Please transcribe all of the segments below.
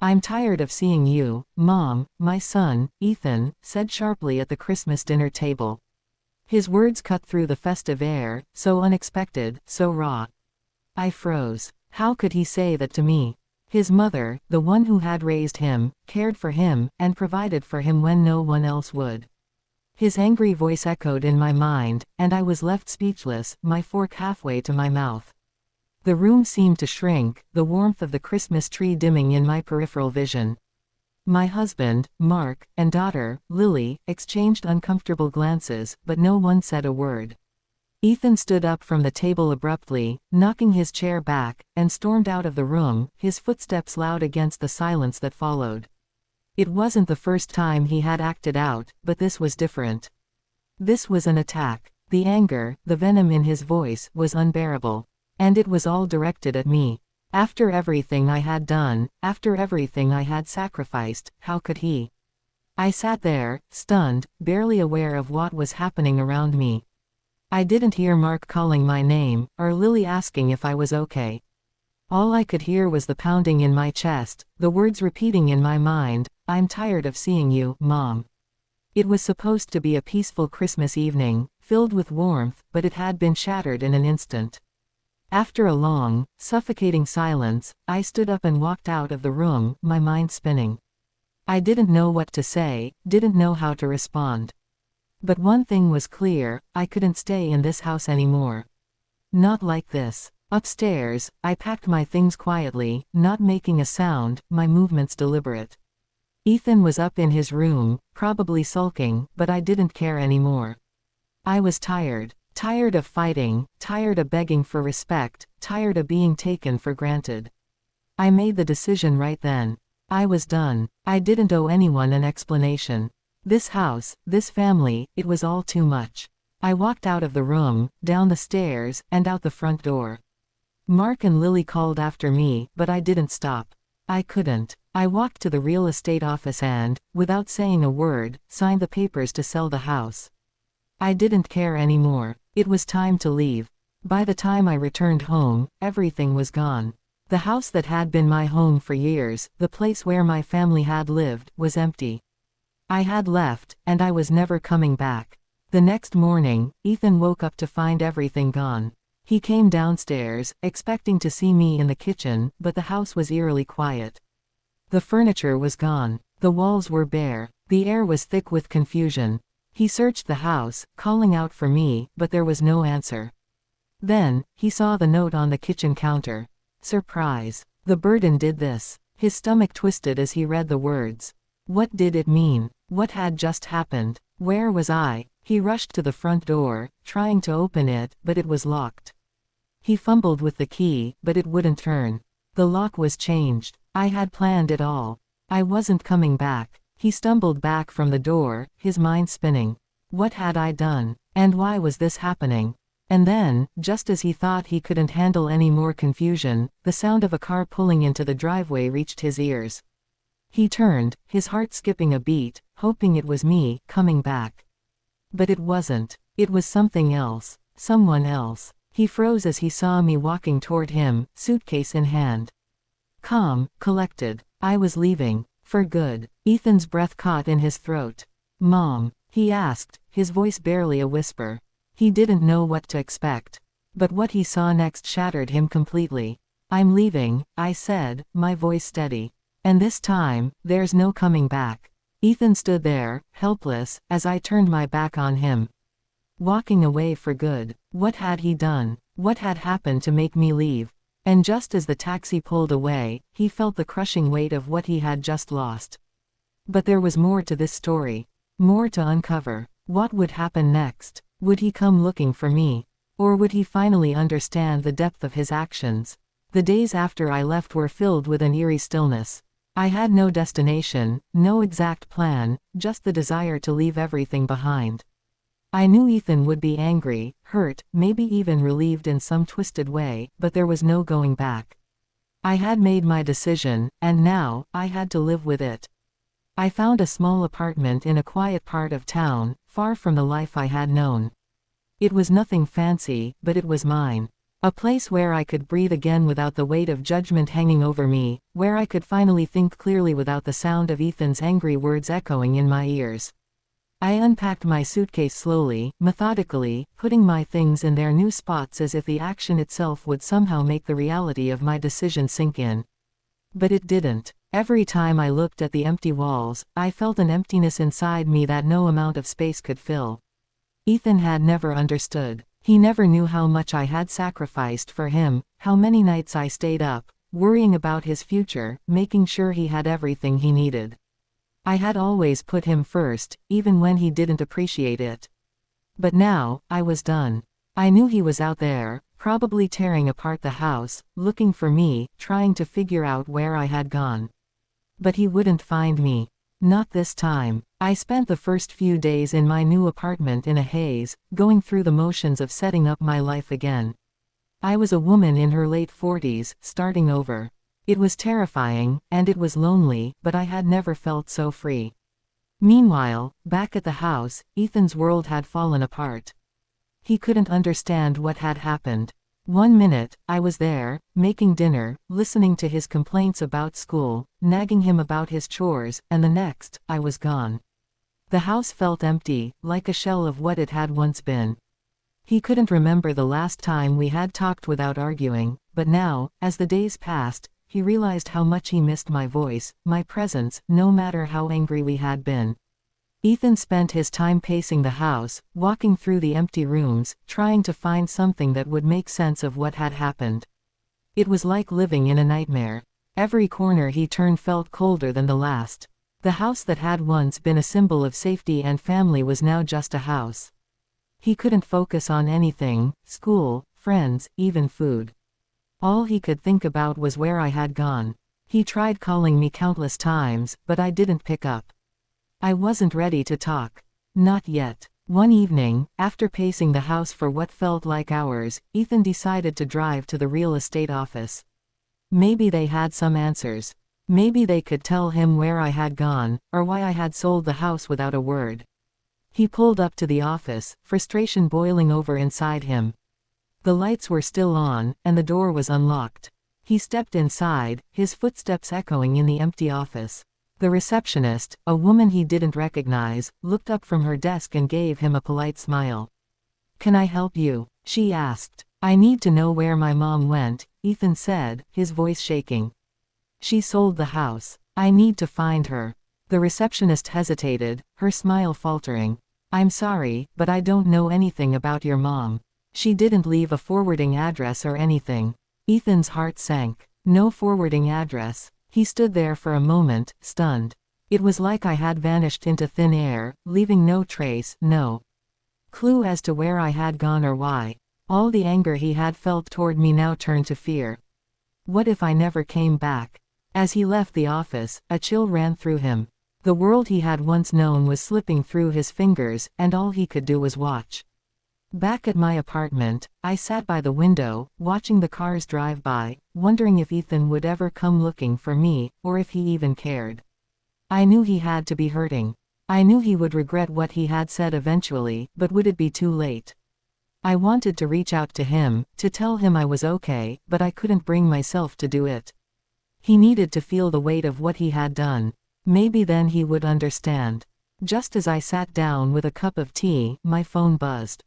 "I'm tired of seeing you, Mom," my son, Ethan, said sharply at the Christmas dinner table. His words cut through the festive air, so unexpected, so raw. I froze. How could he say that to me? His mother, the one who had raised him, cared for him, and provided for him when no one else would. His angry voice echoed in my mind, and I was left speechless, my fork halfway to my mouth. The room seemed to shrink, the warmth of the Christmas tree dimming in my peripheral vision. My husband, Mark, and daughter, Lily, exchanged uncomfortable glances, but no one said a word. Ethan stood up from the table abruptly, knocking his chair back, and stormed out of the room, his footsteps loud against the silence that followed. It wasn't the first time he had acted out, but this was different. This was an attack. The anger, the venom in his voice, was unbearable. And it was all directed at me. After everything I had done, after everything I had sacrificed, how could he? I sat there, stunned, barely aware of what was happening around me. I didn't hear Mark calling my name, or Lily asking if I was okay. All I could hear was the pounding in my chest, the words repeating in my mind, "I'm tired of seeing you, Mom." It was supposed to be a peaceful Christmas evening, filled with warmth, but it had been shattered in an instant. After a long, suffocating silence, I stood up and walked out of the room, my mind spinning. I didn't know what to say, didn't know how to respond. But one thing was clear, I couldn't stay in this house anymore. Not like this. Upstairs, I packed my things quietly, not making a sound, my movements deliberate. Ethan was up in his room, probably sulking, but I didn't care anymore. I was tired. Tired of fighting, tired of begging for respect, tired of being taken for granted. I made the decision right then. I was done. I didn't owe anyone an explanation. This house, this family, it was all too much. I walked out of the room, down the stairs, and out the front door. Mark and Lily called after me, but I didn't stop. I couldn't. I walked to the real estate office and, without saying a word, signed the papers to sell the house. I didn't care anymore. It was time to leave. By the time I returned home, everything was gone. The house that had been my home for years, the place where my family had lived, was empty. I had left, and I was never coming back. The next morning, Ethan woke up to find everything gone. He came downstairs, expecting to see me in the kitchen, but the house was eerily quiet. The furniture was gone. The walls were bare. The air was thick with confusion. He searched the house, calling out for me, but there was no answer. Then, he saw the note on the kitchen counter. Surprise. The burden did this. His stomach twisted as he read the words. What did it mean? What had just happened? Where was I? He rushed to the front door, trying to open it, but it was locked. He fumbled with the key, but it wouldn't turn. The lock was changed. I had planned it all. I wasn't coming back. He stumbled back from the door, his mind spinning. What had I done? And why was this happening? And then, just as he thought he couldn't handle any more confusion, the sound of a car pulling into the driveway reached his ears. He turned, his heart skipping a beat, hoping it was me, coming back. But it wasn't. It was something else. Someone else. He froze as he saw me walking toward him, suitcase in hand. Calm, collected. I was leaving. For good. Ethan's breath caught in his throat. Mom? He asked, his voice barely a whisper. He didn't know what to expect. But what he saw next shattered him completely. I'm leaving, I said, my voice steady. And this time, there's no coming back. Ethan stood there, helpless, as I turned my back on him. Walking away for good. What had he done? What had happened to make me leave? And just as the taxi pulled away, he felt the crushing weight of what he had just lost. But there was more to this story. More to uncover. What would happen next? Would he come looking for me? Or would he finally understand the depth of his actions? The days after I left were filled with an eerie stillness. I had no destination, no exact plan, just the desire to leave everything behind. I knew Ethan would be angry, hurt, maybe even relieved in some twisted way, but there was no going back. I had made my decision, and now, I had to live with it. I found a small apartment in a quiet part of town, far from the life I had known. It was nothing fancy, but it was mine. A place where I could breathe again without the weight of judgment hanging over me, where I could finally think clearly without the sound of Ethan's angry words echoing in my ears. I unpacked my suitcase slowly, methodically, putting my things in their new spots as if the action itself would somehow make the reality of my decision sink in. But it didn't. Every time I looked at the empty walls, I felt an emptiness inside me that no amount of space could fill. Ethan had never understood. He never knew how much I had sacrificed for him, how many nights I stayed up, worrying about his future, making sure he had everything he needed. I had always put him first, even when he didn't appreciate it. But now, I was done. I knew he was out there, probably tearing apart the house, looking for me, trying to figure out where I had gone. But he wouldn't find me. Not this time. I spent the first few days in my new apartment in a haze, going through the motions of setting up my life again. I was a woman in her late 40s, starting over. It was terrifying, and it was lonely, but I had never felt so free. Meanwhile, back at the house, Ethan's world had fallen apart. He couldn't understand what had happened. One minute, I was there, making dinner, listening to his complaints about school, nagging him about his chores, and the next, I was gone. The house felt empty, like a shell of what it had once been. He couldn't remember the last time we had talked without arguing, but now, as the days passed, he realized how much he missed my voice, my presence, no matter how angry we had been. Ethan spent his time pacing the house, walking through the empty rooms, trying to find something that would make sense of what had happened. It was like living in a nightmare. Every corner he turned felt colder than the last. The house that had once been a symbol of safety and family was now just a house. He couldn't focus on anything, school, friends, even food. All he could think about was where I had gone. He tried calling me countless times, but I didn't pick up. I wasn't ready to talk. Not yet. One evening, after pacing the house for what felt like hours, Ethan decided to drive to the real estate office. Maybe they had some answers. Maybe they could tell him where I had gone, or why I had sold the house without a word. He pulled up to the office, frustration boiling over inside him. The lights were still on, and the door was unlocked. He stepped inside, his footsteps echoing in the empty office. The receptionist, a woman he didn't recognize, looked up from her desk and gave him a polite smile. "Can I help you?" she asked. "I need to know where my mom went," Ethan said, his voice shaking. "She sold the house. I need to find her." The receptionist hesitated, her smile faltering. "I'm sorry, but I don't know anything about your mom. She didn't leave a forwarding address or anything." Ethan's heart sank. No forwarding address. He stood there for a moment, stunned. It was like I had vanished into thin air, leaving no trace, no clue as to where I had gone or why. All the anger he had felt toward me now turned to fear. What if I never came back? As he left the office, a chill ran through him. The world he had once known was slipping through his fingers, and all he could do was watch. Back at my apartment, I sat by the window, watching the cars drive by, wondering if Ethan would ever come looking for me, or if he even cared. I knew he had to be hurting. I knew he would regret what he had said eventually, but would it be too late? I wanted to reach out to him, to tell him I was okay, but I couldn't bring myself to do it. He needed to feel the weight of what he had done. Maybe then he would understand. Just as I sat down with a cup of tea, my phone buzzed.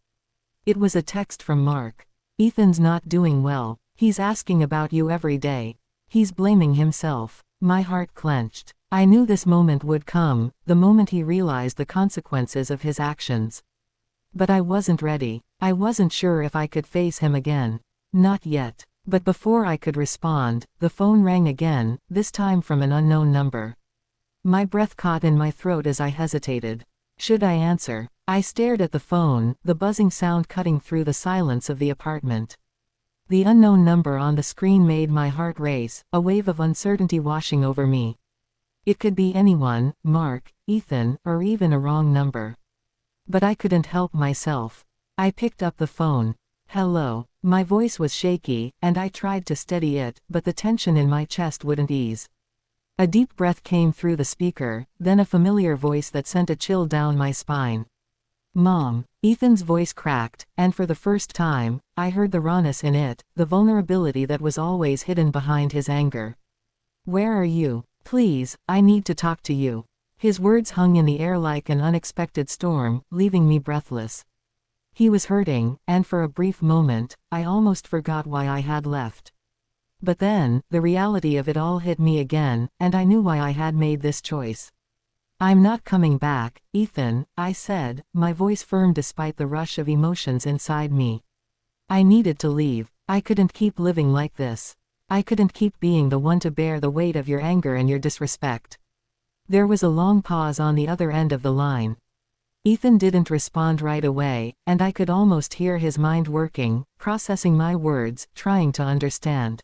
It was a text from Mark. "Ethan's not doing well. He's asking about you every day. He's blaming himself." My heart clenched. I knew this moment would come, the moment he realized the consequences of his actions. But I wasn't ready. I wasn't sure if I could face him again. Not yet. But before I could respond, the phone rang again, this time from an unknown number. My breath caught in my throat as I hesitated. Should I answer? I stared at the phone, the buzzing sound cutting through the silence of the apartment. The unknown number on the screen made my heart race, a wave of uncertainty washing over me. It could be anyone, Mark, Ethan, or even a wrong number. But I couldn't help myself. I picked up the phone. "Hello." My voice was shaky, and I tried to steady it, but the tension in my chest wouldn't ease. A deep breath came through the speaker, then a familiar voice that sent a chill down my spine. "Mom." Ethan's voice cracked, and for the first time, I heard the rawness in it, the vulnerability that was always hidden behind his anger. "Where are you? Please, I need to talk to you." His words hung in the air like an unexpected storm, leaving me breathless. He was hurting, and for a brief moment, I almost forgot why I had left. But then, the reality of it all hit me again, and I knew why I had made this choice. "I'm not coming back, Ethan," I said, my voice firm despite the rush of emotions inside me. I needed to leave. I couldn't keep living like this. I couldn't keep being the one to bear the weight of your anger and your disrespect. There was a long pause on the other end of the line. Ethan didn't respond right away, and I could almost hear his mind working, processing my words, trying to understand.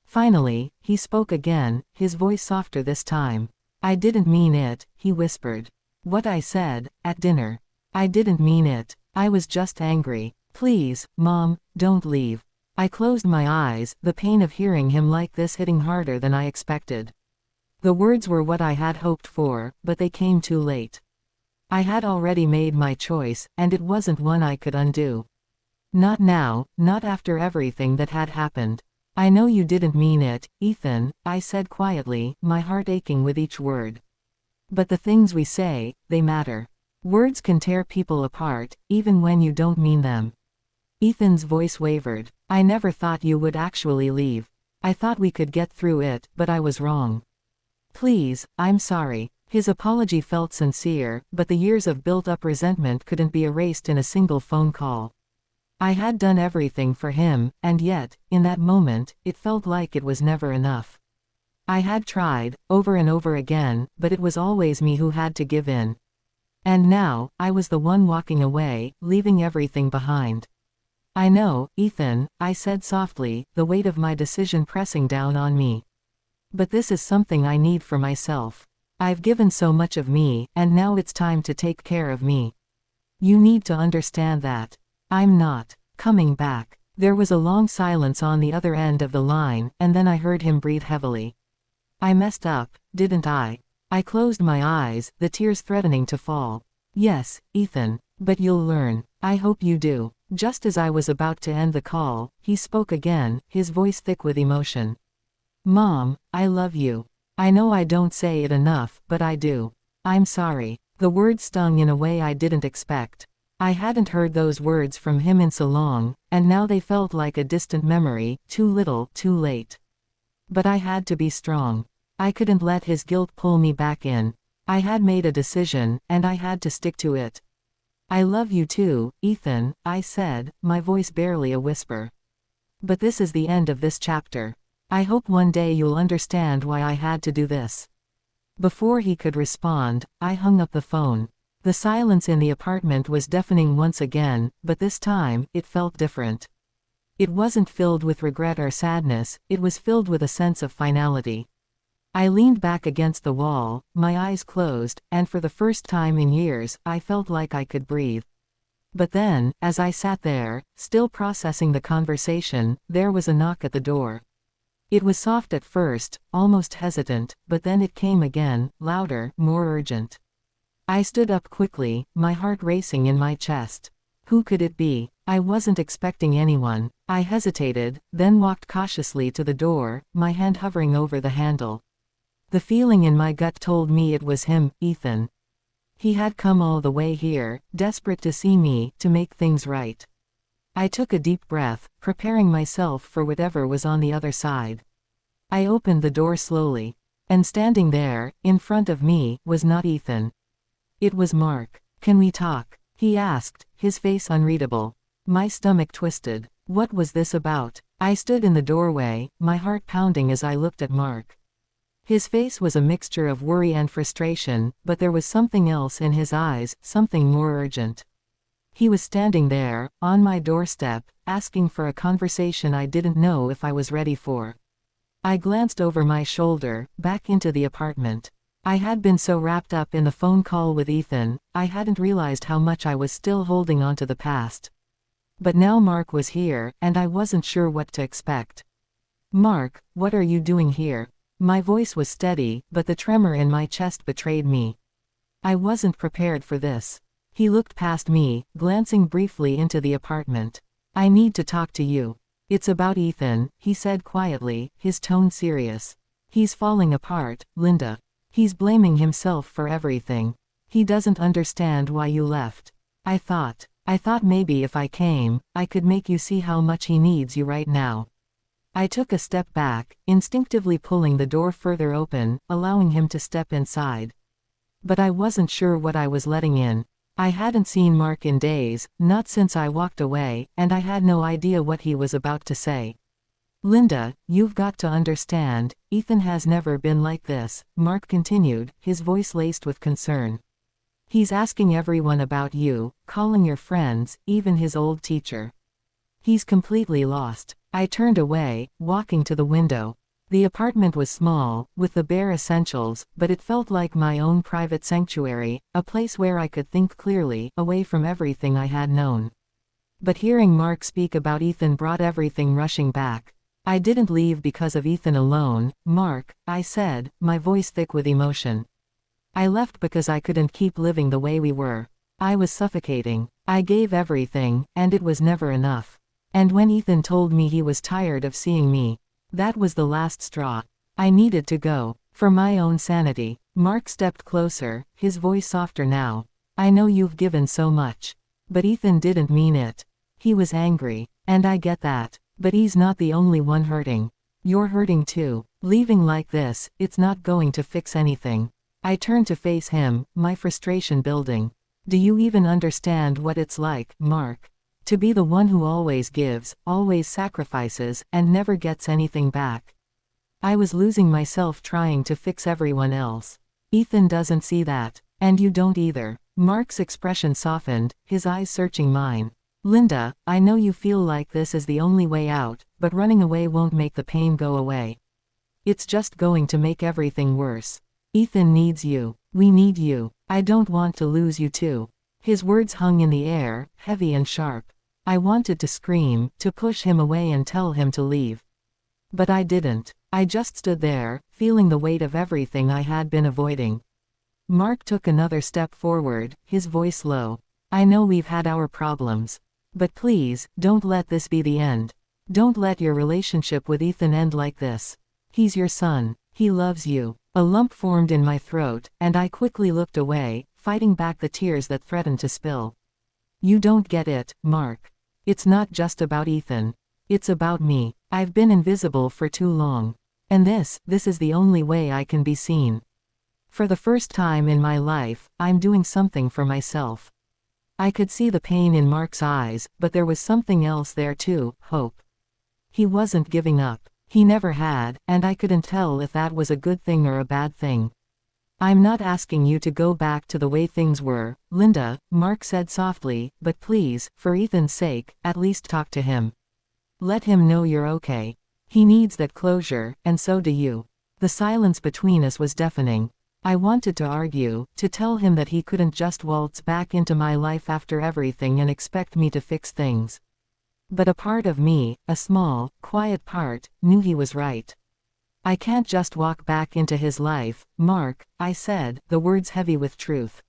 Finally, he spoke again, his voice softer this time. "I didn't mean it," he whispered. "What I said, at dinner. I didn't mean it. I was just angry. Please, Mom, don't leave." I closed my eyes, the pain of hearing him like this hitting harder than I expected. The words were what I had hoped for, but they came too late. I had already made my choice, and it wasn't one I could undo. Not now, not after everything that had happened. "I know you didn't mean it, Ethan," I said quietly, my heart aching with each word. "But the things we say, they matter. Words can tear people apart, even when you don't mean them." Ethan's voice wavered. "I never thought you would actually leave. I thought we could get through it, but I was wrong. Please, I'm sorry." His apology felt sincere, but the years of built-up resentment couldn't be erased in a single phone call. I had done everything for him, and yet, in that moment, it felt like it was never enough. I had tried, over and over again, but it was always me who had to give in. And now, I was the one walking away, leaving everything behind. "I know, Ethan," I said softly, the weight of my decision pressing down on me. "But this is something I need for myself. I've given so much of me, and now it's time to take care of me. You need to understand that. I'm not coming back." There was a long silence on the other end of the line, and then I heard him breathe heavily. "I messed up, didn't I?" I closed my eyes, the tears threatening to fall. "Yes, Ethan. But you'll learn. I hope you do." Just as I was about to end the call, he spoke again, his voice thick with emotion. "Mom, I love you. I know I don't say it enough, but I do. I'm sorry." The words stung in a way I didn't expect. I hadn't heard those words from him in so long, and now they felt like a distant memory, too little, too late. But I had to be strong. I couldn't let his guilt pull me back in. I had made a decision, and I had to stick to it. "I love you too, Ethan," I said, my voice barely a whisper. "But this is the end of this chapter. I hope one day you'll understand why I had to do this." Before he could respond, I hung up the phone. The silence in the apartment was deafening once again, but this time, it felt different. It wasn't filled with regret or sadness, it was filled with a sense of finality. I leaned back against the wall, my eyes closed, and for the first time in years, I felt like I could breathe. But then, as I sat there, still processing the conversation, there was a knock at the door. It was soft at first, almost hesitant, but then it came again, louder, more urgent. I stood up quickly, my heart racing in my chest. Who could it be? I wasn't expecting anyone. I hesitated, then walked cautiously to the door, my hand hovering over the handle. The feeling in my gut told me it was him, Ethan. He had come all the way here, desperate to see me, to make things right. I took a deep breath, preparing myself for whatever was on the other side. I opened the door slowly. And standing there, in front of me, was not Ethan. It was Mark. "Can we talk?" he asked, his face unreadable. My stomach twisted. What was this about? I stood in the doorway, my heart pounding as I looked at Mark. His face was a mixture of worry and frustration, but there was something else in his eyes, something more urgent. He was standing there, on my doorstep, asking for a conversation I didn't know if I was ready for. I glanced over my shoulder, back into the apartment. I had been so wrapped up in the phone call with Ethan, I hadn't realized how much I was still holding on to the past. But now Mark was here, and I wasn't sure what to expect. "Mark, what are you doing here?" My voice was steady, but the tremor in my chest betrayed me. I wasn't prepared for this. He looked past me, glancing briefly into the apartment. I need to talk to you. It's about Ethan, he said quietly, his tone serious. He's falling apart, Linda. He's blaming himself for everything. He doesn't understand why you left. I thought maybe if I came, I could make you see how much he needs you right now. I took a step back, instinctively pulling the door further open, allowing him to step inside. But I wasn't sure what I was letting in. I hadn't seen Mark in days, not since I walked away, and I had no idea what he was about to say. Linda, you've got to understand, Ethan has never been like this, Mark continued, his voice laced with concern. He's asking everyone about you, calling your friends, even his old teacher. He's completely lost. I turned away, walking to the window. The apartment was small, with the bare essentials, but it felt like my own private sanctuary, a place where I could think clearly, away from everything I had known. But hearing Mark speak about Ethan brought everything rushing back. I didn't leave because of Ethan alone, Mark, I said, my voice thick with emotion. I left because I couldn't keep living the way we were. I was suffocating. I gave everything, and it was never enough. And when Ethan told me he was tired of seeing me, that was the last straw. I needed to go. For my own sanity. Mark stepped closer, his voice softer now. I know you've given so much. But Ethan didn't mean it. He was angry. And I get that. But he's not the only one hurting. You're hurting too. Leaving like this, it's not going to fix anything. I turned to face him, my frustration building. Do you even understand what it's like, Mark? To be the one who always gives, always sacrifices, and never gets anything back. I was losing myself trying to fix everyone else. Ethan doesn't see that. And you don't either. Mark's expression softened, his eyes searching mine. Linda, I know you feel like this is the only way out, but running away won't make the pain go away. It's just going to make everything worse. Ethan needs you. We need you. I don't want to lose you too. His words hung in the air, heavy and sharp. I wanted to scream, to push him away and tell him to leave. But I didn't. I just stood there, feeling the weight of everything I had been avoiding. Mark took another step forward, his voice low. I know we've had our problems. But please, don't let this be the end. Don't let your relationship with Ethan end like this. He's your son. He loves you. A lump formed in my throat, and I quickly looked away, fighting back the tears that threatened to spill. You don't get it, Mark. It's not just about Ethan. It's about me. I've been invisible for too long. And this is the only way I can be seen. For the first time in my life, I'm doing something for myself. I could see the pain in Mark's eyes, but there was something else there too, hope. He wasn't giving up. He never had, and I couldn't tell if that was a good thing or a bad thing. I'm not asking you to go back to the way things were, Linda, Mark said softly, but please, for Ethan's sake, at least talk to him. Let him know you're okay. He needs that closure, and so do you. The silence between us was deafening. I wanted to argue, to tell him that he couldn't just waltz back into my life after everything and expect me to fix things. But a part of me, a small, quiet part, knew he was right. I can't just walk back into his life, Mark, I said, the words heavy with truth.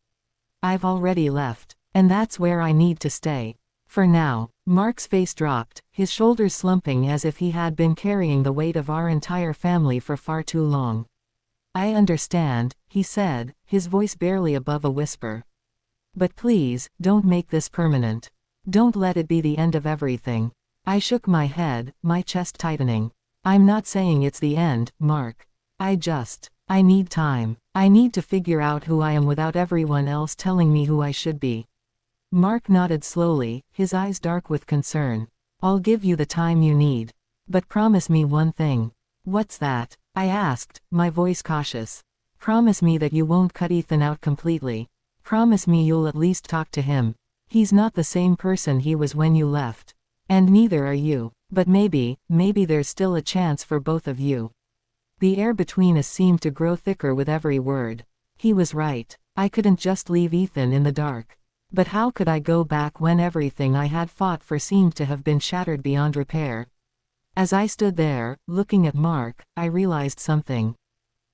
I've already left. And that's where I need to stay. For now. Mark's face dropped, his shoulders slumping as if he had been carrying the weight of our entire family for far too long. I understand, he said, his voice barely above a whisper. But please, don't make this permanent. Don't let it be the end of everything. I shook my head, my chest tightening. I'm not saying it's the end, Mark. I need time. I need to figure out who I am without everyone else telling me who I should be. Mark nodded slowly, his eyes dark with concern. I'll give you the time you need. But promise me one thing. What's that? I asked, my voice cautious. Promise me that you won't cut Ethan out completely. Promise me you'll at least talk to him. He's not the same person he was when you left. And neither are you. But maybe there's still a chance for both of you. The air between us seemed to grow thicker with every word. He was right. I couldn't just leave Ethan in the dark. But how could I go back when everything I had fought for seemed to have been shattered beyond repair? As I stood there, looking at Mark, I realized something.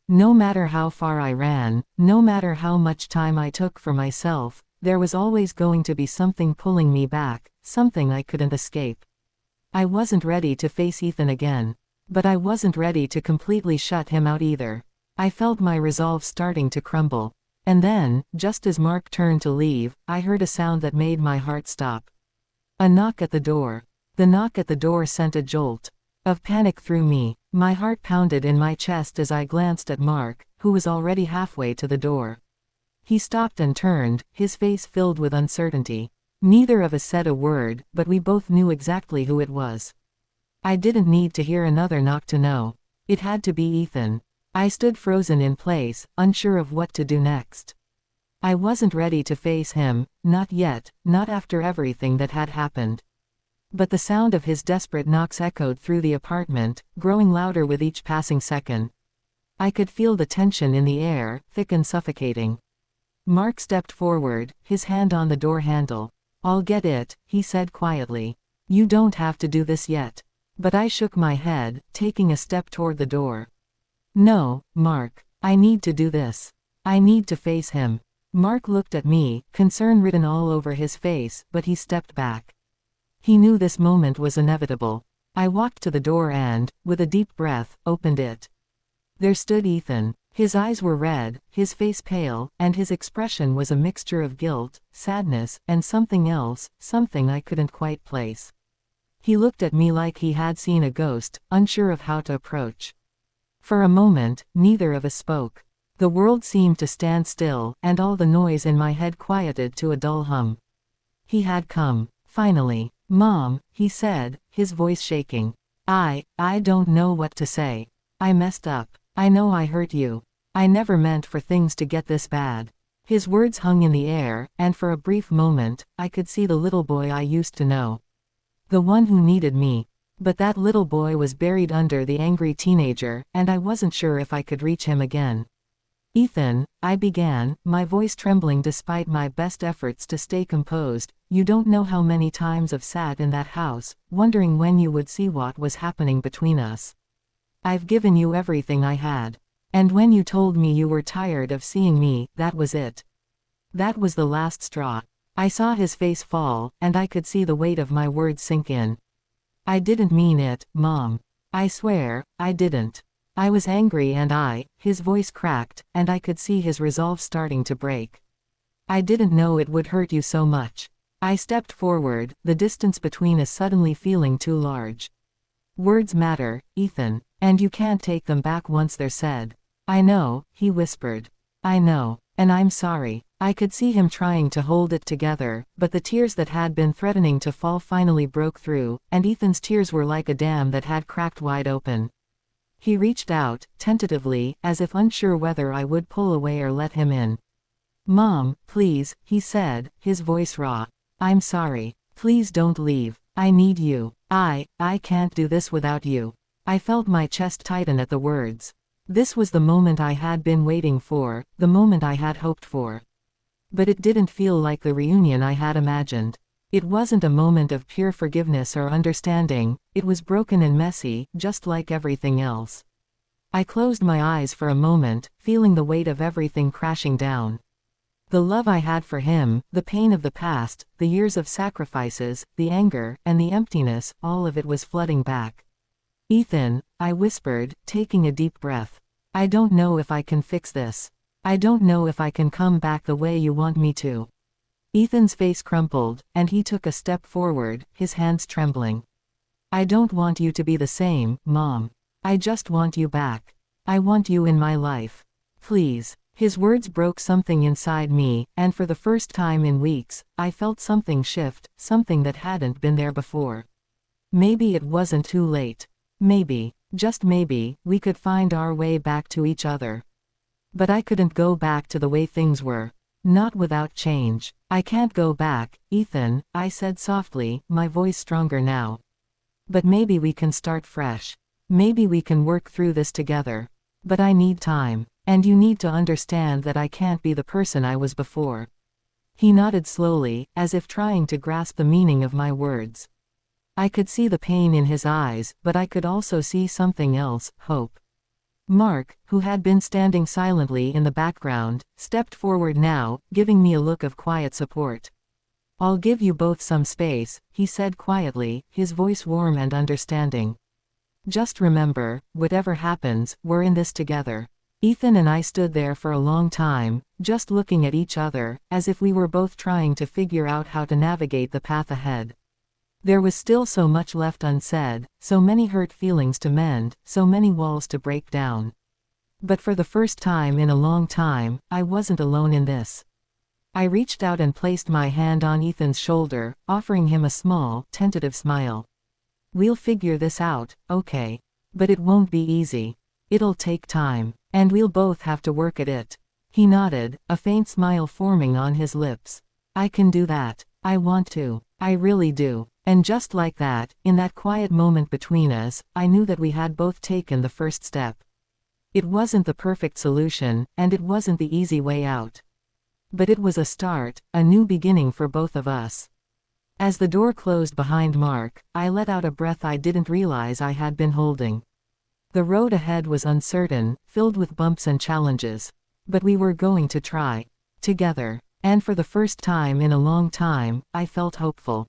No matter how far I ran, no matter how much time I took for myself, there was always going to be something pulling me back, something I couldn't escape. I wasn't ready to face Ethan again. But I wasn't ready to completely shut him out either. I felt my resolve starting to crumble. And then, just as Mark turned to leave, I heard a sound that made my heart stop. A knock at the door. The knock at the door sent a jolt of panic through me. My heart pounded in my chest as I glanced at Mark, who was already halfway to the door. He stopped and turned, his face filled with uncertainty. Neither of us said a word, but we both knew exactly who it was. I didn't need to hear another knock to know. It had to be Ethan. I stood frozen in place, unsure of what to do next. I wasn't ready to face him, not yet, not after everything that had happened. But the sound of his desperate knocks echoed through the apartment, growing louder with each passing second. I could feel the tension in the air, thick and suffocating. Mark stepped forward, his hand on the door handle. "I'll get it," he said quietly. "You don't have to do this yet." But I shook my head, taking a step toward the door. "No, Mark. I need to do this. I need to face him." Mark looked at me, concern written all over his face, but he stepped back. He knew this moment was inevitable. I walked to the door and, with a deep breath, opened it. There stood Ethan. His eyes were red, his face pale, and his expression was a mixture of guilt, sadness, and something else, something I couldn't quite place. He looked at me like he had seen a ghost, unsure of how to approach. For a moment, neither of us spoke. The world seemed to stand still, and all the noise in my head quieted to a dull hum. He had come. Finally. "Mom," he said, his voice shaking. I don't know what to say. I messed up. I know I hurt you. I never meant for things to get this bad." His words hung in the air, and for a brief moment, I could see the little boy I used to know. The one who needed me. But that little boy was buried under the angry teenager, and I wasn't sure if I could reach him again. "Ethan," I began, my voice trembling despite my best efforts to stay composed, "you don't know how many times I've sat in that house, wondering when you would see what was happening between us. I've given you everything I had. And when you told me you were tired of seeing me, that was it. That was the last straw." I saw his face fall, and I could see the weight of my words sink in. "I didn't mean it, Mom. I swear, I didn't. I was angry and his voice cracked, and I could see his resolve starting to break. "I didn't know it would hurt you so much." I stepped forward, the distance between us suddenly feeling too large. "Words matter, Ethan, and you can't take them back once they're said." "I know," he whispered. "I know. And I'm sorry." I could see him trying to hold it together, but the tears that had been threatening to fall finally broke through, and Ethan's tears were like a dam that had cracked wide open. He reached out, tentatively, as if unsure whether I would pull away or let him in. "Mom, please," he said, his voice raw. "I'm sorry. Please don't leave. I need you. I can't do this without you." I felt my chest tighten at the words. This was the moment I had been waiting for, the moment I had hoped for. But it didn't feel like the reunion I had imagined. It wasn't a moment of pure forgiveness or understanding, it was broken and messy, just like everything else. I closed my eyes for a moment, feeling the weight of everything crashing down. The love I had for him, the pain of the past, the years of sacrifices, the anger, and the emptiness, all of it was flooding back. "Ethan," I whispered, taking a deep breath. "I don't know if I can fix this. I don't know if I can come back the way you want me to." Ethan's face crumpled, and he took a step forward, his hands trembling. "I don't want you to be the same, Mom. I just want you back. I want you in my life. Please." His words broke something inside me, and for the first time in weeks, I felt something shift, something that hadn't been there before. Maybe it wasn't too late. Maybe, just maybe, we could find our way back to each other. But I couldn't go back to the way things were. Not without change. "I can't go back, Ethan," I said softly, my voice stronger now. "But maybe we can start fresh. Maybe we can work through this together. But I need time. And you need to understand that I can't be the person I was before." He nodded slowly, as if trying to grasp the meaning of my words. I could see the pain in his eyes, but I could also see something else, hope. Mark, who had been standing silently in the background, stepped forward now, giving me a look of quiet support. "I'll give you both some space," he said quietly, his voice warm and understanding. "Just remember, whatever happens, we're in this together." Ethan and I stood there for a long time, just looking at each other, as if we were both trying to figure out how to navigate the path ahead. There was still so much left unsaid, so many hurt feelings to mend, so many walls to break down. But for the first time in a long time, I wasn't alone in this. I reached out and placed my hand on Ethan's shoulder, offering him a small, tentative smile. "We'll figure this out, okay? But it won't be easy. It'll take time. And we'll both have to work at it." He nodded, a faint smile forming on his lips. "I can do that. I want to. I really do." And just like that, in that quiet moment between us, I knew that we had both taken the first step. It wasn't the perfect solution, and it wasn't the easy way out. But it was a start, a new beginning for both of us. As the door closed behind Mark, I let out a breath I didn't realize I had been holding. The road ahead was uncertain, filled with bumps and challenges. But we were going to try. Together. And for the first time in a long time, I felt hopeful.